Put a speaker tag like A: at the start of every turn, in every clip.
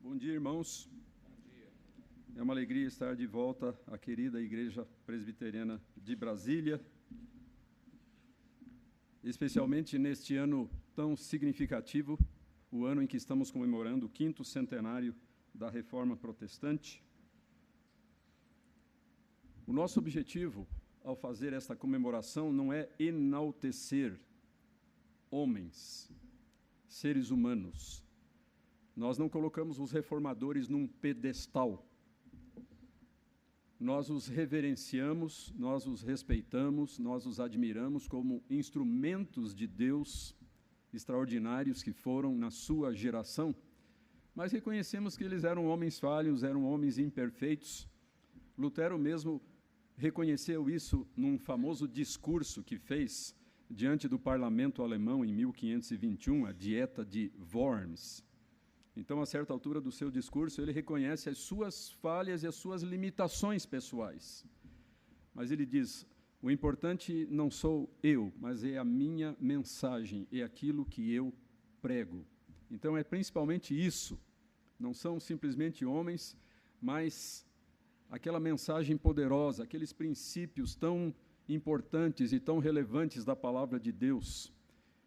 A: Bom dia, irmãos. É uma alegria estar de volta à querida Igreja Presbiteriana de Brasília, especialmente neste ano tão significativo, o ano em que estamos comemorando o 5º centenário da Reforma Protestante. O nosso objetivo, ao fazer esta comemoração, não é enaltecer homens, seres humanos. Nós não colocamos os reformadores num pedestal. Nós os reverenciamos, nós os respeitamos, nós os admiramos como instrumentos de Deus extraordinários que foram na sua geração, mas reconhecemos que eles eram homens falhos, eram homens imperfeitos. Lutero mesmo reconheceu isso num famoso discurso que fez diante do parlamento alemão em 1521, a Dieta de Worms. Então, a certa altura do seu discurso, ele reconhece as suas falhas e as suas limitações pessoais. Mas ele diz, o importante não sou eu, mas é a minha mensagem, é aquilo que eu prego. Então, é principalmente isso. Não são simplesmente homens, mas aquela mensagem poderosa, aqueles princípios tão importantes e tão relevantes da palavra de Deus,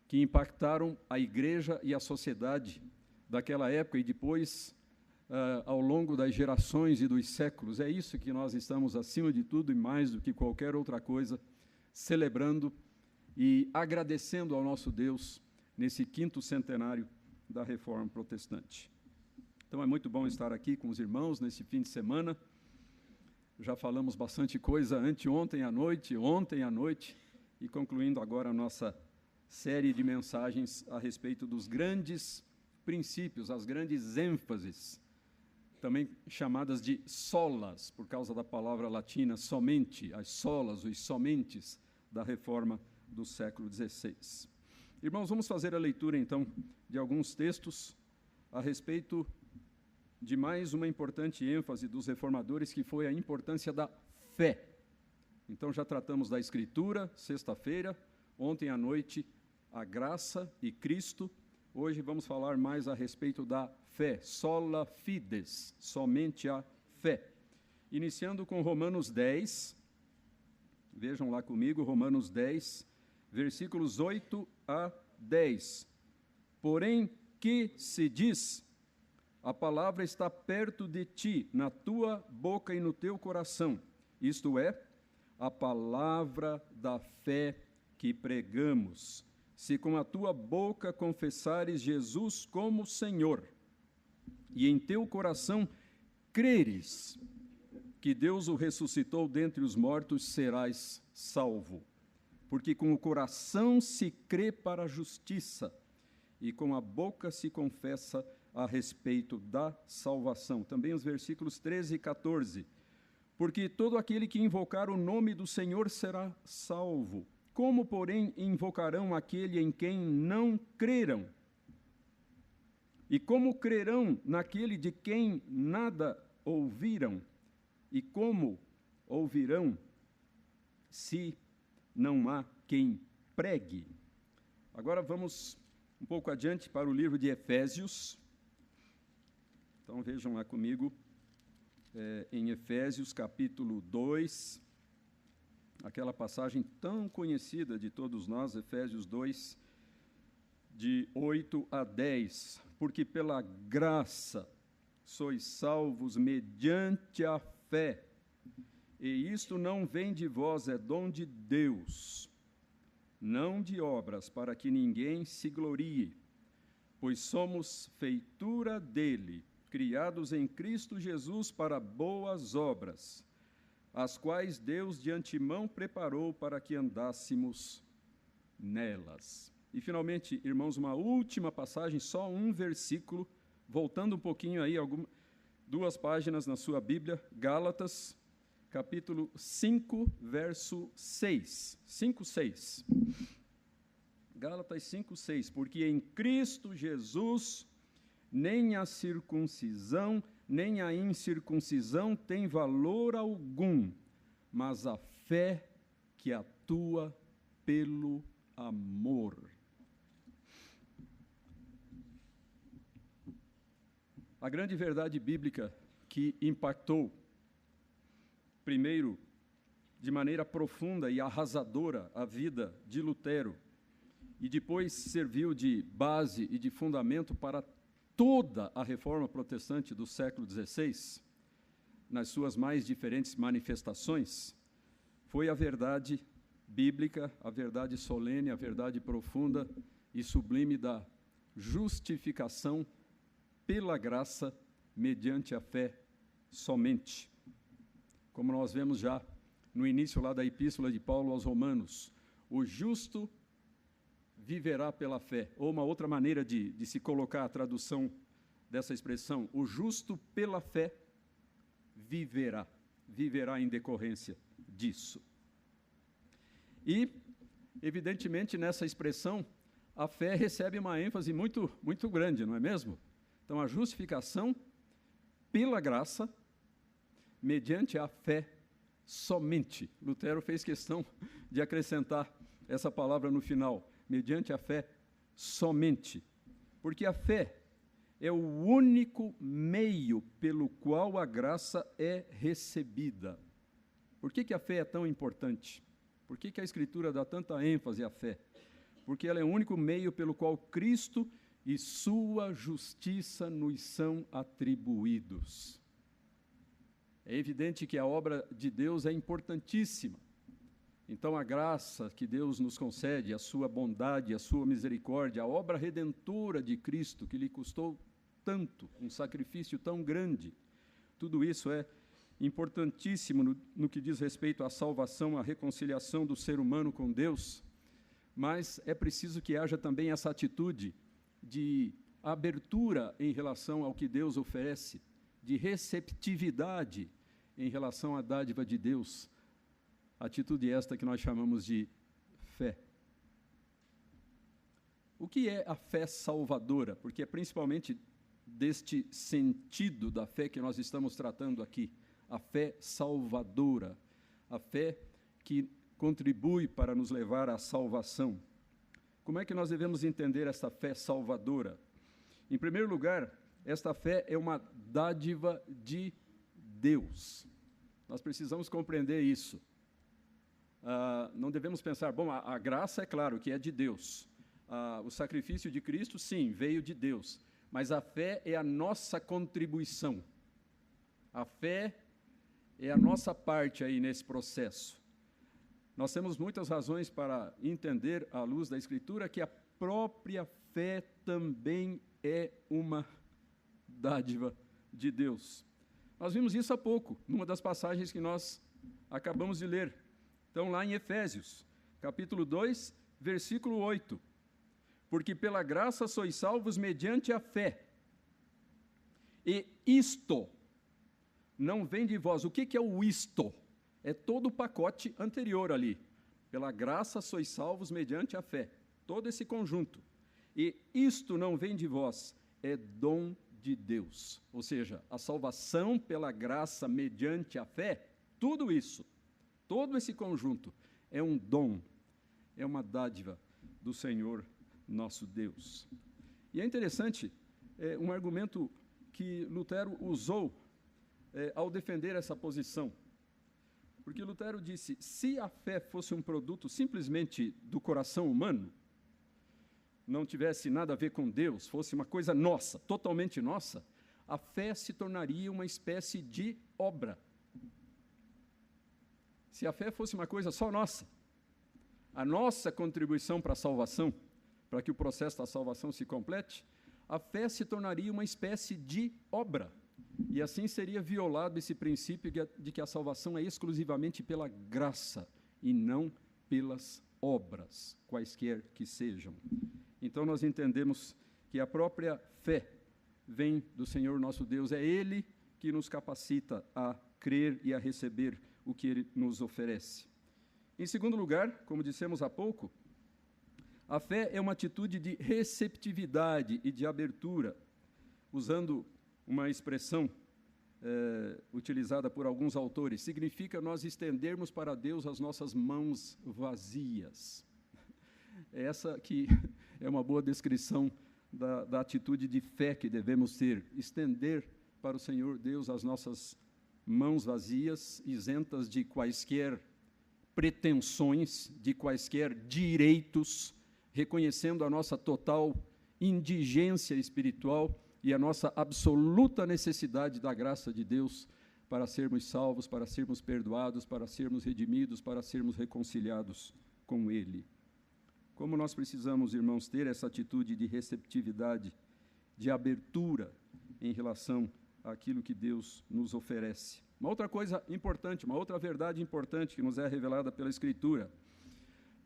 A: que impactaram a igreja e a sociedade daquela época e depois, ao longo das gerações e dos séculos. É isso que nós estamos, acima de tudo e mais do que qualquer outra coisa, celebrando e agradecendo ao nosso Deus nesse 5º centenário da Reforma Protestante. Então, é muito bom estar aqui com os irmãos nesse fim de semana. Já falamos bastante coisa ontem à noite, e concluindo agora a nossa série de mensagens a respeito dos grandes princípios, as grandes ênfases, também chamadas de solas, por causa da palavra latina somente, as solas, os somentes da Reforma do século XVI. Irmãos, vamos fazer a leitura, então, de alguns textos a respeito de mais uma importante ênfase dos reformadores, que foi a importância da fé. Então, já tratamos da Escritura, sexta-feira, ontem à noite, a graça e Cristo. Hoje vamos falar mais a respeito da fé, sola fides, somente a fé. Iniciando com Romanos 10, vejam lá comigo, Romanos 10, versículos 8 a 10. Porém, que se diz, a palavra está perto de ti, na tua boca e no teu coração, isto é, a palavra da fé que pregamos. Se com a tua boca confessares Jesus como Senhor, e em teu coração creres que Deus o ressuscitou dentre os mortos, serás salvo. Porque com o coração se crê para a justiça, e com a boca se confessa a respeito da salvação. Também os versículos 13 e 14. Porque todo aquele que invocar o nome do Senhor será salvo. Como, porém, invocarão aquele em quem não creram? E como crerão naquele de quem nada ouviram? E como ouvirão se não há quem pregue? Agora vamos um pouco adiante para o livro de Efésios. Então vejam lá comigo, em Efésios capítulo 2, aquela passagem tão conhecida de todos nós, Efésios 2, de 8 a 10. Porque pela graça sois salvos mediante a fé, e isto não vem de vós, é dom de Deus, não de obras, para que ninguém se glorie, pois somos feitura dele, criados em Cristo Jesus para boas obras, as quais Deus de antemão preparou para que andássemos nelas. E, finalmente, irmãos, uma última passagem, só um versículo, voltando um pouquinho aí, duas páginas na sua Bíblia, Gálatas, capítulo 5, verso 6. 5, 6. Gálatas 5, 6. Porque em Cristo Jesus nem a circuncisão, nem a incircuncisão tem valor algum, mas a fé que atua pelo amor. A grande verdade bíblica que impactou, primeiro, de maneira profunda e arrasadora a vida de Lutero, e depois serviu de base e de fundamento para toda a reforma protestante do século XVI, nas suas mais diferentes manifestações, foi a verdade bíblica, a verdade solene, a verdade profunda e sublime da justificação pela graça mediante a fé somente. Como nós vemos já no início lá da epístola de Paulo aos Romanos, o justo viverá pela fé, ou uma outra maneira de se colocar a tradução dessa expressão, o justo pela fé viverá em decorrência disso. E, evidentemente, nessa expressão, a fé recebe uma ênfase muito, muito grande, não é mesmo? Então, a justificação pela graça, mediante a fé somente. Lutero fez questão de acrescentar essa palavra no final, mediante a fé somente. Porque a fé é o único meio pelo qual a graça é recebida. Por que a fé é tão importante? Por que a Escritura dá tanta ênfase à fé? Porque ela é o único meio pelo qual Cristo e sua justiça nos são atribuídos. É evidente que a obra de Deus é importantíssima. Então, a graça que Deus nos concede, a sua bondade, a sua misericórdia, a obra redentora de Cristo, que lhe custou tanto, um sacrifício tão grande, tudo isso é importantíssimo no que diz respeito à salvação, à reconciliação do ser humano com Deus, mas é preciso que haja também essa atitude de abertura em relação ao que Deus oferece, de receptividade em relação à dádiva de Deus, atitude esta que nós chamamos de fé. O que é a fé salvadora? Porque é principalmente deste sentido da fé que nós estamos tratando aqui, a fé salvadora, a fé que contribui para nos levar à salvação. Como é que nós devemos entender esta fé salvadora? Em primeiro lugar, esta fé é uma dádiva de Deus. Nós precisamos compreender isso. Não devemos pensar, bom, a graça é claro que é de Deus. O sacrifício de Cristo, sim, veio de Deus. Mas a fé é a nossa contribuição. A fé é a nossa parte aí nesse processo. Nós temos muitas razões para entender, à luz da Escritura, que a própria fé também é uma dádiva de Deus. Nós vimos isso há pouco, numa das passagens que nós acabamos de ler. Então, lá em Efésios, capítulo 2, versículo 8. Porque pela graça sois salvos mediante a fé. E isto não vem de vós. O que é o isto? É todo o pacote anterior ali. Pela graça sois salvos mediante a fé. Todo esse conjunto. E isto não vem de vós, é dom de Deus. Ou seja, a salvação pela graça mediante a fé, tudo isso, todo esse conjunto, é um dom, é uma dádiva do Senhor nosso Deus. E é interessante, um argumento que Lutero usou ao defender essa posição. Porque Lutero disse, se a fé fosse um produto simplesmente do coração humano, não tivesse nada a ver com Deus, fosse uma coisa nossa, totalmente nossa, a fé se tornaria uma espécie de obra. Se a fé fosse uma coisa só nossa, a nossa contribuição para a salvação, para que o processo da salvação se complete, a fé se tornaria uma espécie de obra. E assim seria violado esse princípio de que a salvação é exclusivamente pela graça e não pelas obras, quaisquer que sejam. Então nós entendemos que a própria fé vem do Senhor nosso Deus, é Ele que nos capacita a crer e a receber o que Ele nos oferece. Em segundo lugar, como dissemos há pouco, a fé é uma atitude de receptividade e de abertura, usando uma expressão utilizada por alguns autores, significa nós estendermos para Deus as nossas mãos vazias. Essa que é uma boa descrição da atitude de fé que devemos ter, estender para o Senhor Deus as nossas mãos vazias, isentas de quaisquer pretensões, de quaisquer direitos, reconhecendo a nossa total indigência espiritual e a nossa absoluta necessidade da graça de Deus para sermos salvos, para sermos perdoados, para sermos redimidos, para sermos reconciliados com Ele. Como nós precisamos, irmãos, ter essa atitude de receptividade, de abertura em relação àquilo que Deus nos oferece. Uma outra coisa importante, uma outra verdade importante que nos é revelada pela Escritura: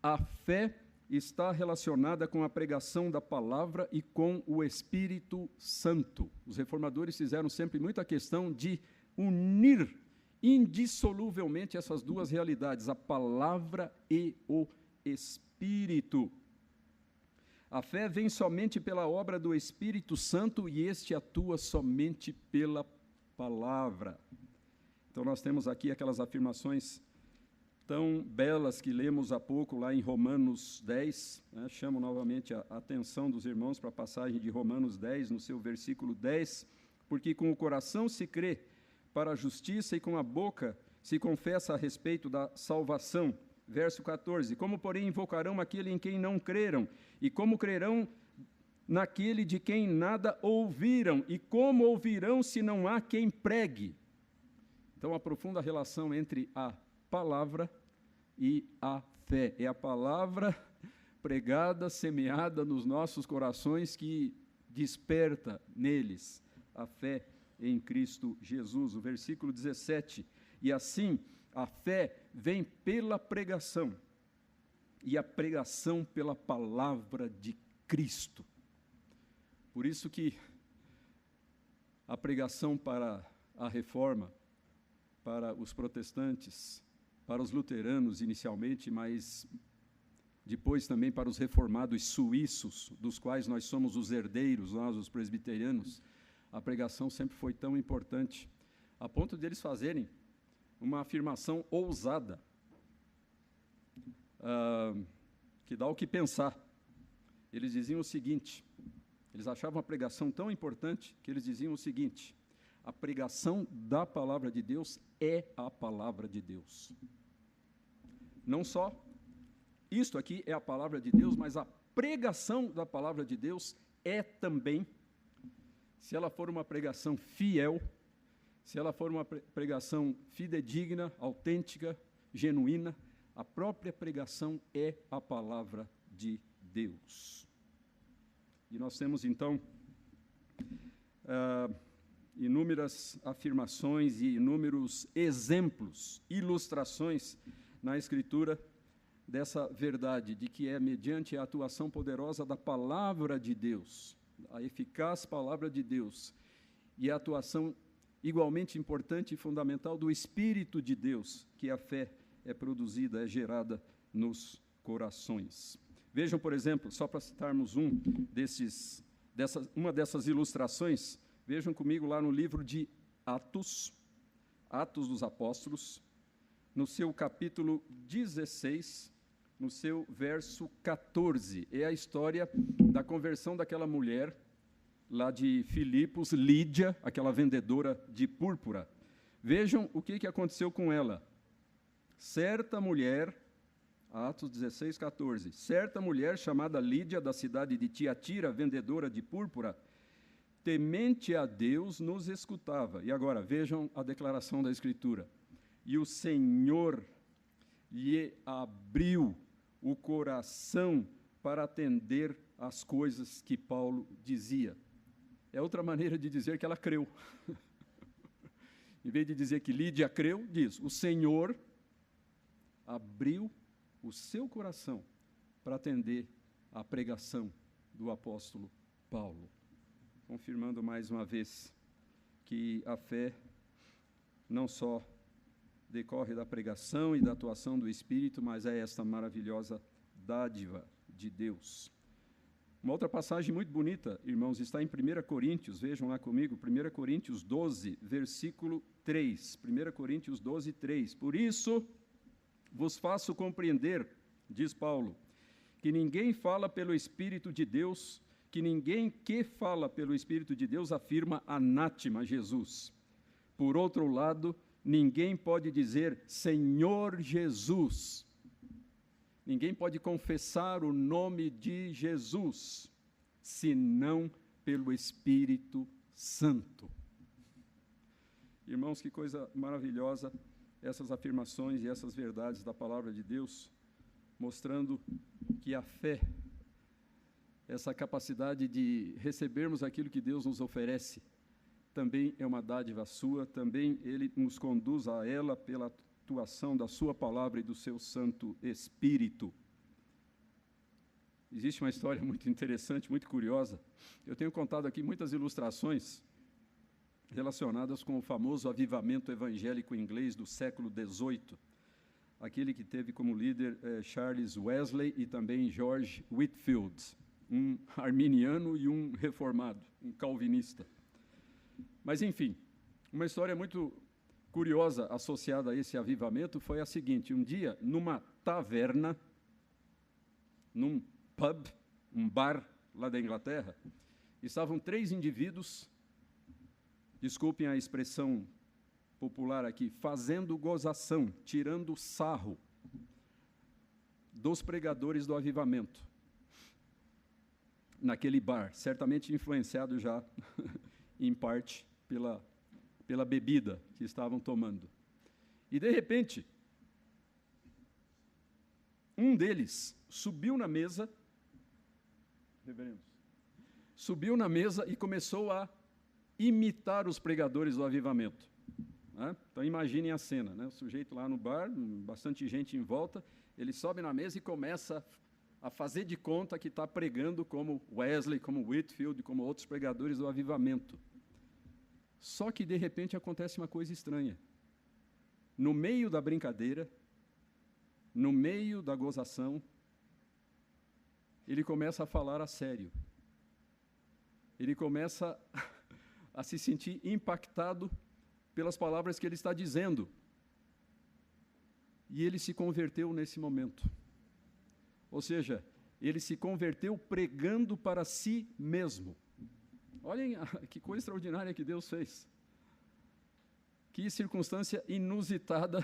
A: a fé está relacionada com a pregação da palavra e com o Espírito Santo. Os reformadores fizeram sempre muita questão de unir indissoluvelmente essas duas realidades, a palavra e o Espírito. A fé vem somente pela obra do Espírito Santo e este atua somente pela palavra. Então nós temos aqui aquelas afirmações tão belas que lemos há pouco lá em Romanos 10, né? Chamo novamente a atenção dos irmãos para a passagem de Romanos 10, no seu versículo 10, porque com o coração se crê para a justiça e com a boca se confessa a respeito da salvação. Verso 14, como porém invocarão aquele em quem não creram, e como crerão naquele de quem nada ouviram, e como ouvirão se não há quem pregue? Então, a profunda relação entre a palavra e a fé. É a palavra pregada, semeada nos nossos corações que desperta neles a fé em Cristo Jesus. O versículo 17, e assim a fé vem pela pregação, e a pregação pela palavra de Cristo. Por isso que a pregação para a reforma, para os protestantes, para os luteranos inicialmente, mas depois também para os reformados suíços, dos quais nós somos os herdeiros, nós os presbiterianos, a pregação sempre foi tão importante, a ponto de eles fazerem uma afirmação ousada, que dá o que pensar. Eles diziam o seguinte, eles achavam a pregação tão importante que eles diziam o seguinte: a pregação da palavra de Deus é a palavra de Deus. Não só isto aqui é a palavra de Deus, mas a pregação da palavra de Deus é também, se ela for uma pregação fiel, se ela for uma pregação fidedigna, autêntica, genuína, a própria pregação é a palavra de Deus. E nós temos, então, inúmeras afirmações e inúmeros exemplos, ilustrações na Escritura dessa verdade, de que é mediante a atuação poderosa da palavra de Deus, a eficaz palavra de Deus, e a atuação igualmente importante e fundamental do Espírito de Deus, que a fé é produzida, é gerada nos corações. Vejam, por exemplo, só para citarmos uma dessas ilustrações, vejam comigo lá no livro de Atos dos Apóstolos, no seu capítulo 16, no seu verso 14. É a história da conversão daquela mulher lá de Filipos, Lídia, aquela vendedora de púrpura. Vejam o que aconteceu com ela. Certa mulher, Atos 16, 14, certa mulher chamada Lídia, da cidade de Tiatira, vendedora de púrpura, temente a Deus, nos escutava. E agora, vejam a declaração da Escritura. E o Senhor lhe abriu o coração para atender às coisas que Paulo dizia. É outra maneira de dizer que ela creu. Em vez de dizer que Lídia creu, diz: o Senhor abriu o seu coração para atender à pregação do apóstolo Paulo. Confirmando mais uma vez que a fé não só decorre da pregação e da atuação do Espírito, mas é esta maravilhosa dádiva de Deus. Uma outra passagem muito bonita, irmãos, está em 1 Coríntios, vejam lá comigo, 1 Coríntios 12, versículo 3. 1 Coríntios 12, 3. Por isso vos faço compreender, diz Paulo, que ninguém fala pelo Espírito de Deus, que ninguém que fala pelo Espírito de Deus afirma anátema Jesus. Por outro lado, ninguém pode dizer Senhor Jesus. Ninguém pode confessar o nome de Jesus, senão pelo Espírito Santo. Irmãos, que coisa maravilhosa essas afirmações e essas verdades da palavra de Deus, mostrando que a fé, essa capacidade de recebermos aquilo que Deus nos oferece, também é uma dádiva sua, também Ele nos conduz a ela pela atuação da sua palavra e do seu Santo Espírito. Existe uma história muito interessante, muito curiosa. Eu tenho contado aqui muitas ilustrações relacionadas com o famoso avivamento evangélico inglês do século XVIII, aquele que teve como líder Charles Wesley e também George Whitefield, um arminiano e um reformado, um calvinista. Mas, enfim, uma história muito curiosa associada a esse avivamento foi a seguinte: um dia, numa taverna, num pub, um bar lá da Inglaterra, estavam 3 indivíduos, desculpem a expressão popular aqui, fazendo gozação, tirando sarro dos pregadores do avivamento, naquele bar, certamente influenciado já, em parte, pela bebida que estavam tomando. E, de repente, um deles subiu na mesa, subiu na mesa e começou a imitar os pregadores do avivamento. Né? Então, imaginem a cena, né? O sujeito lá no bar, bastante gente em volta, ele sobe na mesa e começa a fazer de conta que está pregando como Wesley, como Whitefield, como outros pregadores do avivamento. Só que, de repente, acontece uma coisa estranha. No meio da brincadeira, no meio da gozação, ele começa a falar a sério. Ele começa a se sentir impactado pelas palavras que ele está dizendo. E ele se converteu nesse momento. Ou seja, ele se converteu pregando para si mesmo. Olhem que coisa extraordinária que Deus fez. Que circunstância inusitada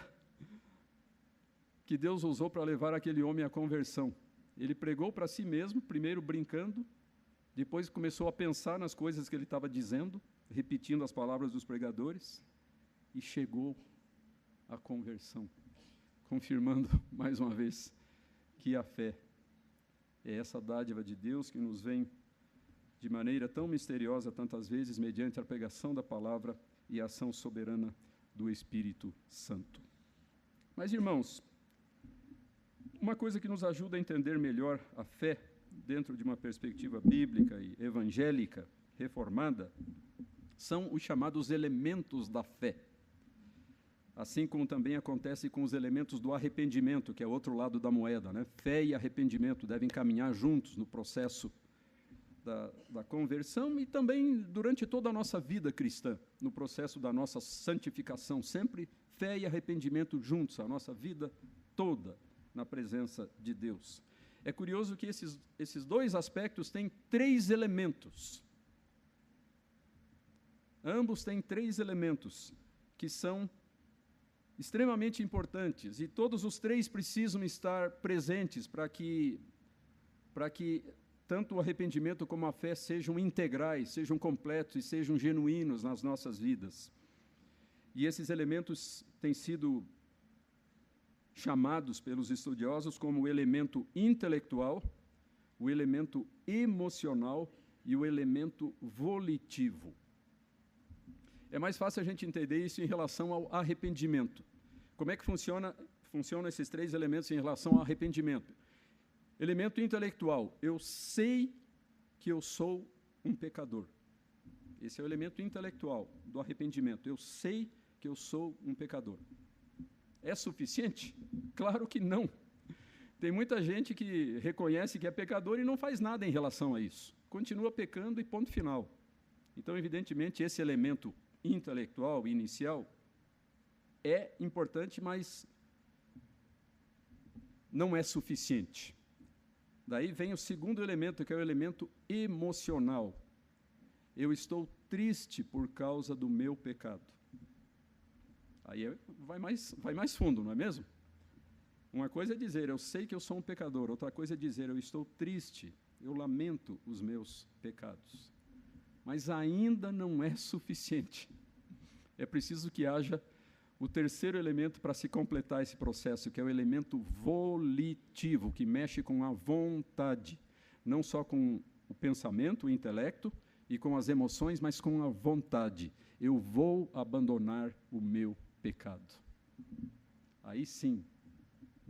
A: que Deus usou para levar aquele homem à conversão. Ele pregou para si mesmo, primeiro brincando, depois começou a pensar nas coisas que ele estava dizendo, repetindo as palavras dos pregadores, e chegou à conversão, confirmando mais uma vez que a fé é essa dádiva de Deus que nos vem de maneira tão misteriosa, tantas vezes, mediante a pregação da palavra e a ação soberana do Espírito Santo. Mas, irmãos, uma coisa que nos ajuda a entender melhor a fé, dentro de uma perspectiva bíblica e evangélica reformada, são os chamados elementos da fé. Assim como também acontece com os elementos do arrependimento, que é o outro lado da moeda, né? Fé e arrependimento devem caminhar juntos no processo da conversão e também durante toda a nossa vida cristã, no processo da nossa santificação, sempre fé e arrependimento juntos, a nossa vida toda na presença de Deus. É curioso que esses 2 aspectos têm 3 elementos. Ambos têm 3 elementos que são extremamente importantes, e todos os 3 precisam estar presentes para que tanto o arrependimento como a fé sejam integrais, sejam completos e sejam genuínos nas nossas vidas. E esses elementos têm sido chamados pelos estudiosos como o elemento intelectual, o elemento emocional e o elemento volitivo. É mais fácil a gente entender isso em relação ao arrependimento. Como é que funcionam esses 3 elementos em relação ao arrependimento? Elemento intelectual, eu sei que eu sou um pecador. Esse é o elemento intelectual do arrependimento. Eu sei que eu sou um pecador. É suficiente? Claro que não. Tem muita gente que reconhece que é pecador e não faz nada em relação a isso. Continua pecando e ponto final. Então, evidentemente, esse elemento intelectual inicial é importante, mas não é suficiente. Daí vem o segundo elemento, que é o elemento emocional. Eu estou triste por causa do meu pecado. Aí vai mais fundo, não é mesmo? Uma coisa é dizer, eu sei que eu sou um pecador. Outra coisa é dizer, eu estou triste, eu lamento os meus pecados. Mas ainda não é suficiente. É preciso que haja o terceiro elemento para se completar esse processo, que é o elemento volitivo, que mexe com a vontade. Não só com o pensamento, o intelecto e com as emoções, mas com a vontade. Eu vou abandonar o meu pecado. Aí sim,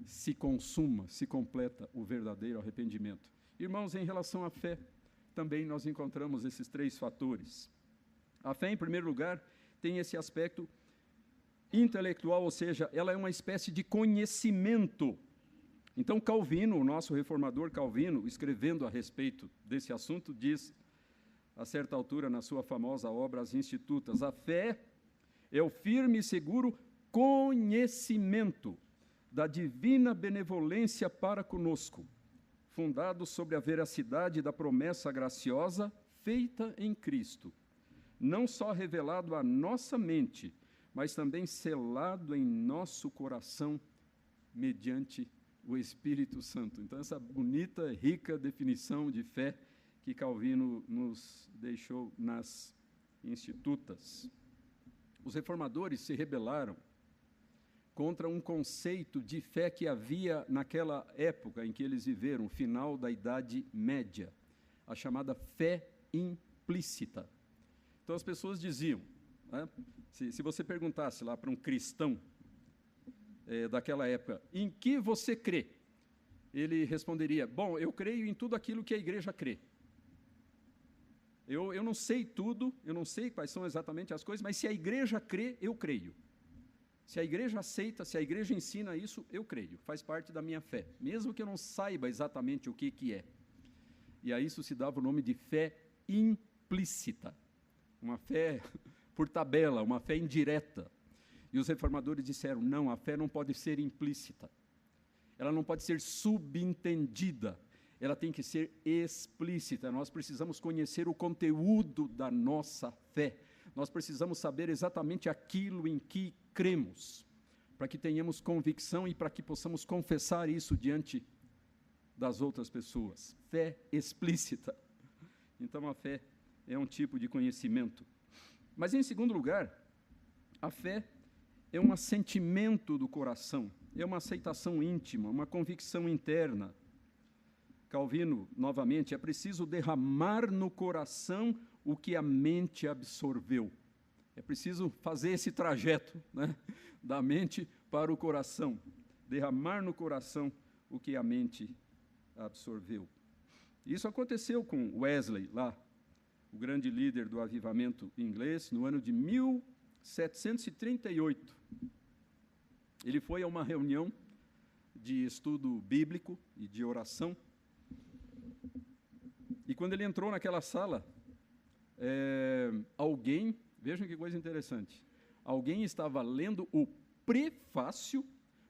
A: se consuma, se completa o verdadeiro arrependimento. Irmãos, em relação à fé, também nós encontramos esses três fatores. A fé, em primeiro lugar, tem esse aspecto intelectual, ou seja, ela é uma espécie de conhecimento. Então, Calvino, o nosso reformador Calvino, escrevendo a respeito desse assunto, diz, a certa altura, na sua famosa obra As Institutas, a fé é o firme e seguro conhecimento da divina benevolência para conosco, fundado sobre a veracidade da promessa graciosa feita em Cristo, não só revelado à nossa mente, mas também selado em nosso coração mediante o Espírito Santo. Então, essa bonita, rica definição de fé que Calvino nos deixou nas Institutas. Os reformadores se rebelaram contra um conceito de fé que havia naquela época em que eles viveram, final da Idade Média, a chamada fé implícita. Então, as pessoas diziam, né, se você perguntasse lá para um cristão daquela época, em que você crê? Ele responderia, bom, eu creio em tudo aquilo que a igreja crê. Eu não sei tudo, eu não sei quais são exatamente as coisas, mas se a igreja crê, eu creio. Se a igreja aceita, se a igreja ensina isso, eu creio, faz parte da minha fé, mesmo que eu não saiba exatamente o que é. E a isso se dava o nome de fé implícita, uma fé por tabela, uma fé indireta. E os reformadores disseram, não, a fé não pode ser implícita, ela não pode ser subentendida, ela tem que ser explícita. Nós precisamos conhecer o conteúdo da nossa fé, nós precisamos saber exatamente aquilo em que cremos, para que tenhamos convicção e para que possamos confessar isso diante das outras pessoas. Fé explícita. Então, a fé é um tipo de conhecimento. Mas, em segundo lugar, a fé é um assentimento do coração, é uma aceitação íntima, uma convicção interna. Calvino, novamente, é preciso derramar no coração o que a mente absorveu. É preciso fazer esse trajeto, né, da mente para o coração, derramar no coração o que a mente absorveu. Isso aconteceu com Wesley, lá, o grande líder do avivamento inglês, no ano de 1738. Ele foi a uma reunião de estudo bíblico e de oração, e quando ele entrou naquela sala, alguém, vejam que coisa interessante, alguém estava lendo o prefácio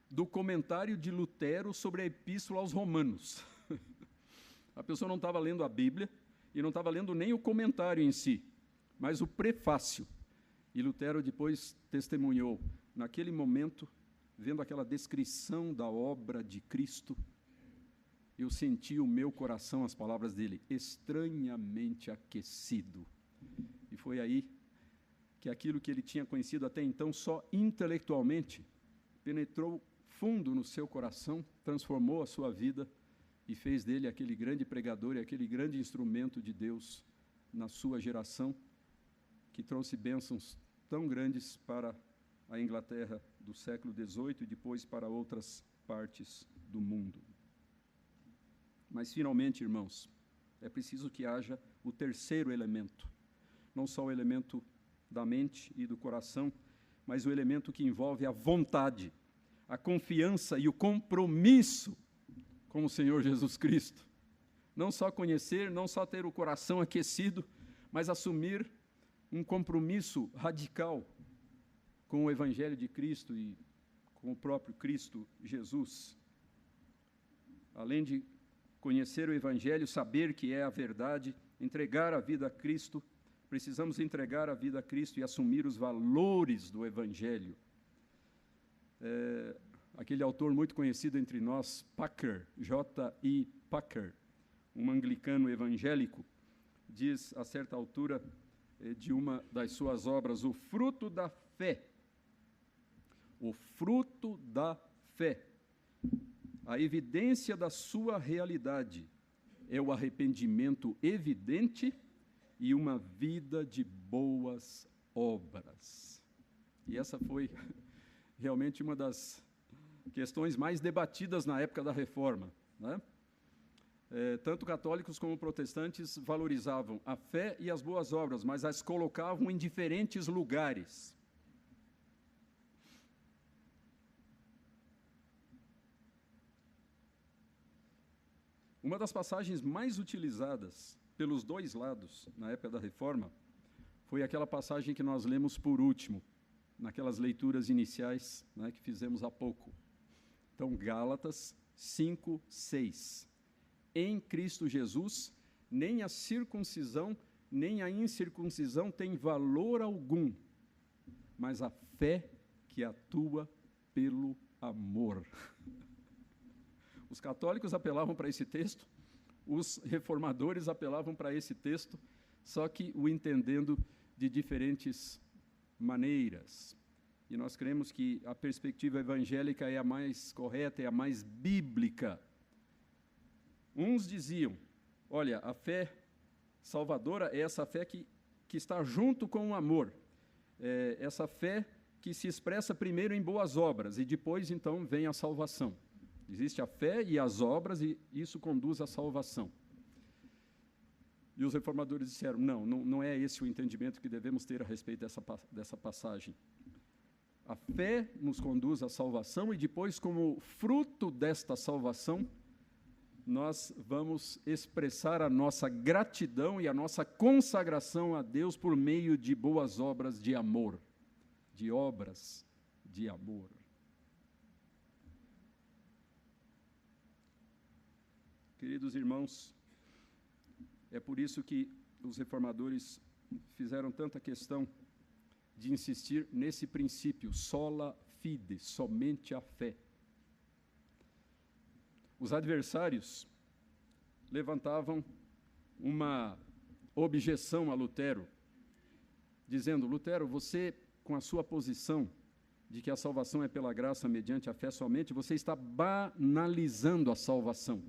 A: do comentário de Lutero sobre a Epístola aos Romanos. A pessoa não estava lendo a Bíblia e não estava lendo nem o comentário em si, mas o prefácio. E Lutero depois testemunhou, naquele momento, vendo aquela descrição da obra de Cristo, eu senti o meu coração, as palavras dele, estranhamente aquecido. E foi aí que aquilo que ele tinha conhecido até então só intelectualmente penetrou fundo no seu coração, transformou a sua vida e fez dele aquele grande pregador e aquele grande instrumento de Deus na sua geração, que trouxe bênçãos tão grandes para a Inglaterra do século XVIII e depois para outras partes do mundo. Mas, finalmente, irmãos, é preciso que haja o terceiro elemento, não só o elemento da mente e do coração, mas o elemento que envolve a vontade, a confiança e o compromisso com o Senhor Jesus Cristo. Não só conhecer, não só ter o coração aquecido, mas assumir um compromisso radical com o Evangelho de Cristo e com o próprio Cristo Jesus. Além de conhecer o Evangelho, saber que é a verdade, entregar a vida a Cristo. Precisamos entregar a vida a Cristo e assumir os valores do Evangelho. Aquele autor muito conhecido entre nós, Packer, J.I. Packer, um anglicano evangélico, diz, a certa altura de uma das suas obras, o fruto da fé. O fruto da fé. A evidência da sua realidade é o arrependimento evidente e uma vida de boas obras. E essa foi realmente uma das questões mais debatidas na época da Reforma, né? Tanto católicos como protestantes valorizavam a fé e as boas obras, mas as colocavam em diferentes lugares. Uma das passagens mais utilizadas pelos dois lados na época da Reforma foi aquela passagem que nós lemos por último, naquelas leituras iniciais, né, que fizemos há pouco. Então, Gálatas 5, 6. Em Cristo Jesus, nem a circuncisão, nem a incircuncisão tem valor algum, mas a fé que atua pelo amor. Os católicos apelavam para esse texto, os reformadores apelavam para esse texto, só que o entendendo de diferentes maneiras. E nós cremos que a perspectiva evangélica é a mais correta, é a mais bíblica. Uns diziam, olha, a fé salvadora é essa fé que está junto com o amor, essa fé que se expressa primeiro em boas obras e depois, então, vem a salvação. Existe a fé e as obras e isso conduz à salvação. E os reformadores disseram, não é esse o entendimento que devemos ter a respeito dessa passagem. A fé nos conduz à salvação e depois, como fruto desta salvação, nós vamos expressar a nossa gratidão e a nossa consagração a Deus por meio de boas obras de amor, de obras de amor. Queridos irmãos, é por isso que os reformadores fizeram tanta questão de insistir nesse princípio, sola fide, somente a fé. Os adversários levantavam uma objeção a Lutero, dizendo, Lutero, você, com a sua posição de que a salvação é pela graça mediante a fé somente, você está banalizando a salvação,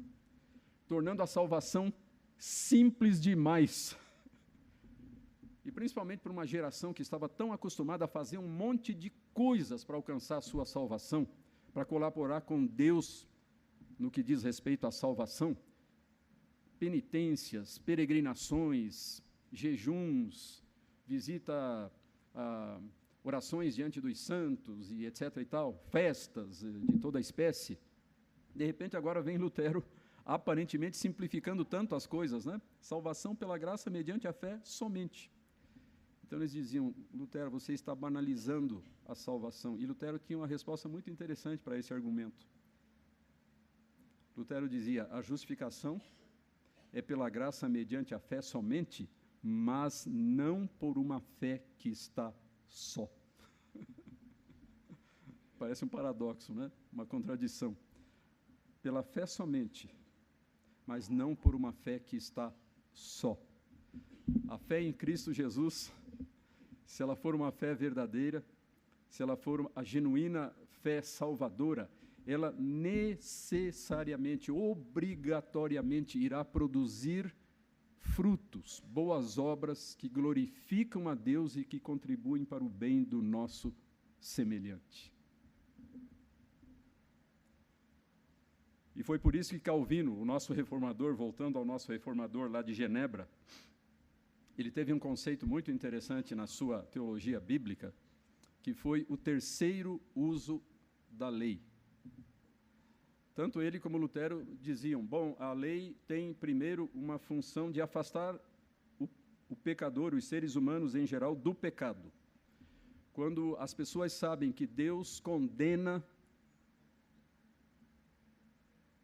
A: tornando a salvação simples demais. E principalmente para uma geração que estava tão acostumada a fazer um monte de coisas para alcançar a sua salvação, para colaborar com Deus no que diz respeito à salvação, penitências, peregrinações, jejuns, visita a orações diante dos santos e etc. e tal, festas de toda espécie. De repente agora vem Lutero, aparentemente simplificando tanto as coisas, né? Salvação pela graça mediante a fé somente. Então eles diziam, Lutero, você está banalizando a salvação. E Lutero tinha uma resposta muito interessante para esse argumento. Lutero dizia, a justificação é pela graça mediante a fé somente, mas não por uma fé que está só. Parece um paradoxo, né? Uma contradição. Pela fé somente, mas não por uma fé que está só. A fé em Cristo Jesus, se ela for uma fé verdadeira, se ela for a genuína fé salvadora, ela necessariamente, obrigatoriamente irá produzir frutos, boas obras que glorificam a Deus e que contribuem para o bem do nosso semelhante. E foi por isso que Calvino, o nosso reformador, voltando ao nosso reformador lá de Genebra, ele teve um conceito muito interessante na sua teologia bíblica, que foi o terceiro uso da lei. Tanto ele como Lutero diziam, bom, a lei tem primeiro uma função de afastar o pecador, os seres humanos em geral, do pecado. Quando as pessoas sabem que Deus condena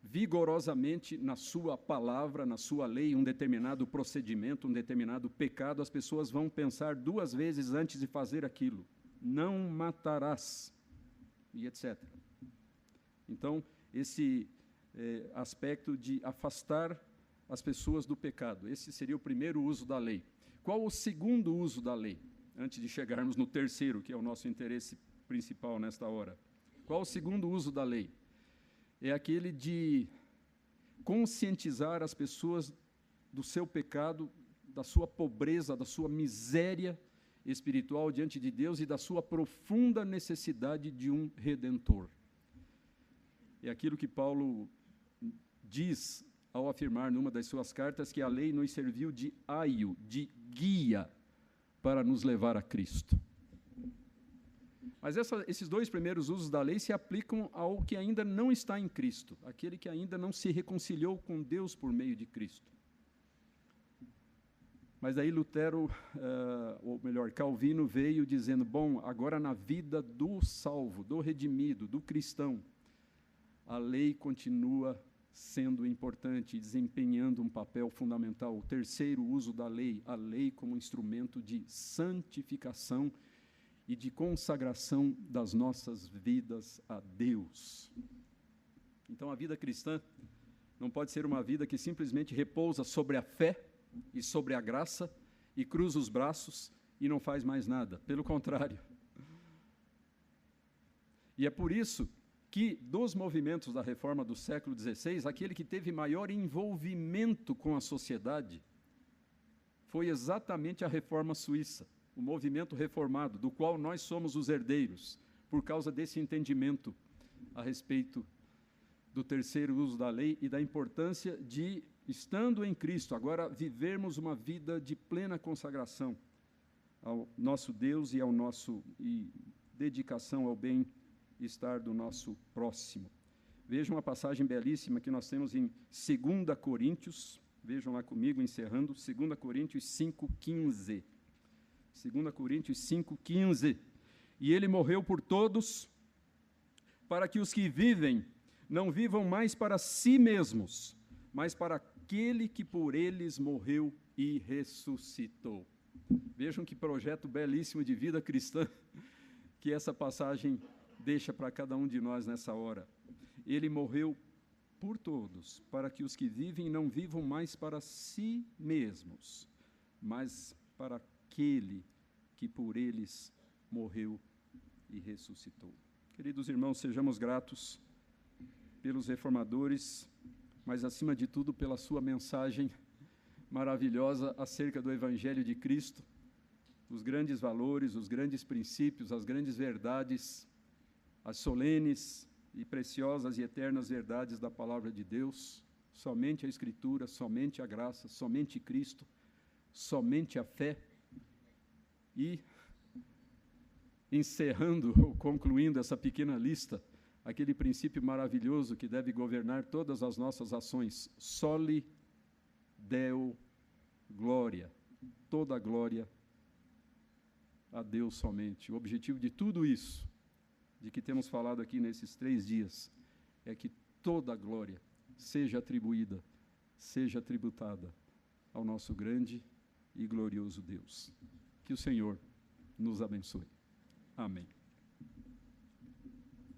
A: vigorosamente na sua palavra, na sua lei, um determinado procedimento, um determinado pecado, as pessoas vão pensar 2 vezes antes de fazer aquilo. Não matarás, e etc. Então, esse aspecto de afastar as pessoas do pecado, esse seria o primeiro uso da lei. Qual o segundo uso da lei? Antes de chegarmos no terceiro, que é o nosso interesse principal nesta hora. Qual o segundo uso da lei? É aquele de conscientizar as pessoas do seu pecado, da sua pobreza, da sua miséria espiritual diante de Deus e da sua profunda necessidade de um Redentor. É aquilo que Paulo diz ao afirmar numa das suas cartas que a lei nos serviu de aio, de guia para nos levar a Cristo. Mas esses 2 primeiros usos da lei se aplicam ao que ainda não está em Cristo, aquele que ainda não se reconciliou com Deus por meio de Cristo. Mas aí Lutero, ou melhor, Calvino veio dizendo, bom, agora na vida do salvo, do redimido, do cristão, a lei continua sendo importante, desempenhando um papel fundamental. O terceiro uso da lei, a lei como instrumento de santificação e de consagração das nossas vidas a Deus. Então, a vida cristã não pode ser uma vida que simplesmente repousa sobre a fé e sobre a graça e cruza os braços e não faz mais nada. Pelo contrário. E é por isso que, dos movimentos da reforma do século XVI, aquele que teve maior envolvimento com a sociedade foi exatamente a reforma suíça, o movimento reformado, do qual nós somos os herdeiros, por causa desse entendimento a respeito do terceiro uso da lei e da importância de, estando em Cristo, agora vivermos uma vida de plena consagração ao nosso Deus e dedicação ao bem-estar do nosso próximo. Vejam uma passagem belíssima que nós temos em 2 Coríntios, vejam lá comigo, encerrando, 2 Coríntios 5,15. 2 Coríntios 5,15. E ele morreu por todos, para que os que vivem não vivam mais para si mesmos, mas para aquele que por eles morreu e ressuscitou. Vejam que projeto belíssimo de vida cristã que essa passagem deixa para cada um de nós nessa hora. Ele morreu por todos, para que os que vivem não vivam mais para si mesmos, mas para aquele que por eles morreu e ressuscitou. Queridos irmãos, sejamos gratos pelos reformadores, mas acima de tudo pela sua mensagem maravilhosa acerca do Evangelho de Cristo, os grandes valores, os grandes princípios, as grandes verdades, as solenes e preciosas e eternas verdades da palavra de Deus, somente a Escritura, somente a graça, somente Cristo, somente a fé. E, encerrando ou concluindo essa pequena lista, aquele princípio maravilhoso que deve governar todas as nossas ações, soli Deo glória, toda a glória a Deus somente. O objetivo de tudo isso, de que temos falado aqui nesses 3 dias, é que toda a glória seja atribuída, seja tributada ao nosso grande e glorioso Deus. Que o Senhor nos abençoe. Amém.